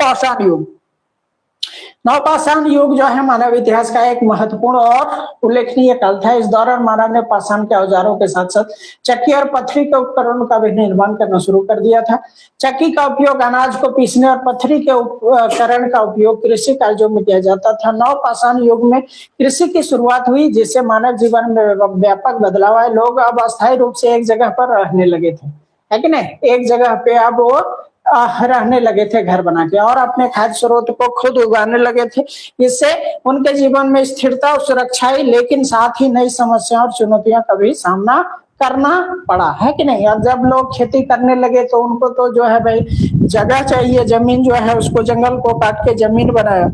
नवपाषाण युग। नवपाषाण युग जो है मानव इतिहास का एक महत्वपूर्ण और उल्लेखनीय काल था। इस दौरान मानव ने पाषाण के औजारों के साथ साथ चक्की और पत्थरी के उपकरणों का भी निर्माण करना शुरू कर दिया था। चक्की का उपयोग अनाज को पीसने और पत्थरी के उपकरण का उपयोग कृषि कार्यों में किया जाता था। नवपाषाण युग में कृषि की शुरुआत हुई, जिससे मानव जीवन में व्यापक बदलाव आए। लोग अब अस्थायी रूप से एक जगह पर रहने लगे थे, है कि नहीं? एक जगह पे अब वो रहने लगे थे घर बना के, और अपने खाद्य स्रोत को खुद उगाने लगे थे। इससे उनके जीवन में स्थिरता और सुरक्षा आई, लेकिन साथ ही नई समस्याओं और चुनौतियों का भी सामना करना पड़ा, है कि नहीं? अब जब लोग खेती करने लगे तो उनको तो जो है भाई जगह चाहिए, जमीन जो है उसको जंगल को काट के जमीन बनाया।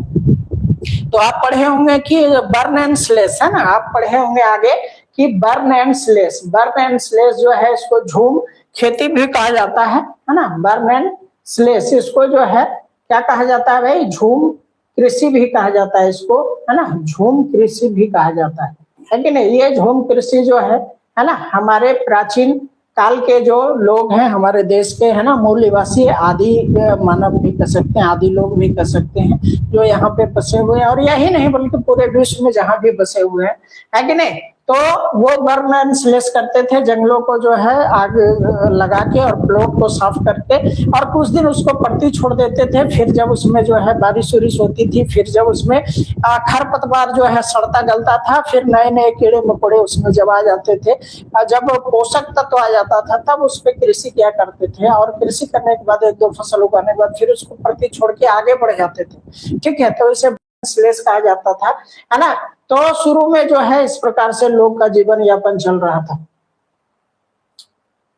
तो आप पढ़े होंगे कि बर्न एंड स्लेश, है ना? आप पढ़े होंगे आगे कि burn and slash. Burn and slash जो है इसको झूम खेती भी कहा जाता है ना? बर्न एंड स्लेश इसको जो है क्या कहा जाता है भाई? झूम कृषि भी कहा जाता है इसको, है ना? झूम कृषि भी कहा जाता है कि नहीं? ये झूम कृषि जो है ना, हमारे प्राचीन काल के जो लोग हैं हमारे देश के, है ना, मूल निवासी आदि मानव भी कह सकते हैं, आदि लोग भी कह सकते हैं, जो यहाँ पे बसे हुए हैं, और यही नहीं बल्कि पूरे विश्व में जहां भी बसे हुए हैं, है कि नहीं? तो वो बर्न एंड स्लेश करते थे, जंगलों को जो है आग लगा के और प्लॉट को साफ करके, और कुछ दिन उसको पड़ती छोड़ देते थे। फिर जब उसमें जो है बारिश उरिश होती थी, फिर जब उसमें खरपतवार जो है सड़ता गलता था, फिर नए नए कीड़े मकोड़े उसमें जब आ जाते थे, जब पोषक तत्व आ जाता था, तब उस पर कृषि किया करते थे। और कृषि करने के बाद एक दो फसल उगाने के बाद फिर उसको पड़ती छोड़ के आगे बढ़ जाते थे, ठीक है? तो इसे स्लेश कहा जाता था, है ना? तो शुरू में जो है इस प्रकार से लोग का जीवन यापन चल रहा था।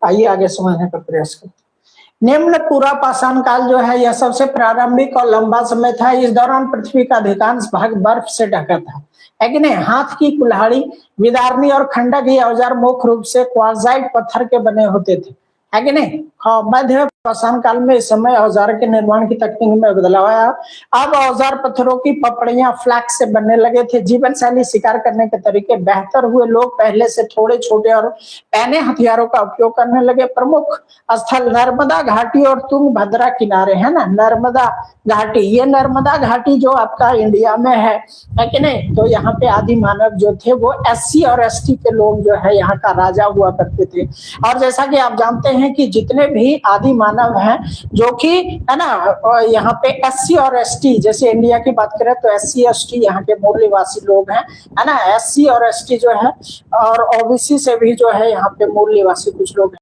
आइए आगे समझने का प्रयास करते हैं। निम्न पूरा पाषाण काल जो है यह सबसे प्रारंभिक और लंबा समय था। इस दौरान पृथ्वी का अधिकांश भाग बर्फ से ढका था, है कि नहीं? हाथ की कुल्हाड़ी, विदारनी और खंडक ये औजार मुख्य रूप से क्वार्ट्जाइट पत्थर के बने होते थे, है कि नहीं? मध्य पाषाण काल में इस समय औजार के निर्माण की तकनीक में बदलाव आया। अब औजार पत्थरों की पपड़ियां फ्लैक्स से बनने लगे थे। जीवन शैली, शिकार करने के तरीके बेहतर हुए। लोग पहले से थोड़े छोटे और पैने हथियारों का उपयोग करने लगे। प्रमुख स्थल नर्मदा घाटी और तुंगभद्रा किनारे, है ना? नर्मदा घाटी, ये नर्मदा घाटी जो आपका इंडिया में है कि नहीं? तो यहाँ पे आदि मानव जो थे वो SC और ST के लोग जो है यहाँ का राजा हुआ करते थे। और जैसा कि आप जानते हैं कि जितने भी आदि मानव हैं जो कि, है ना, यहाँ पे SC और ST, जैसे इंडिया की बात करें तो SC ST यहाँ के मूल निवासी लोग हैं, है ना? SC और ST जो है, और OBC से भी जो है यहाँ पे मूल निवासी कुछ लोग हैं।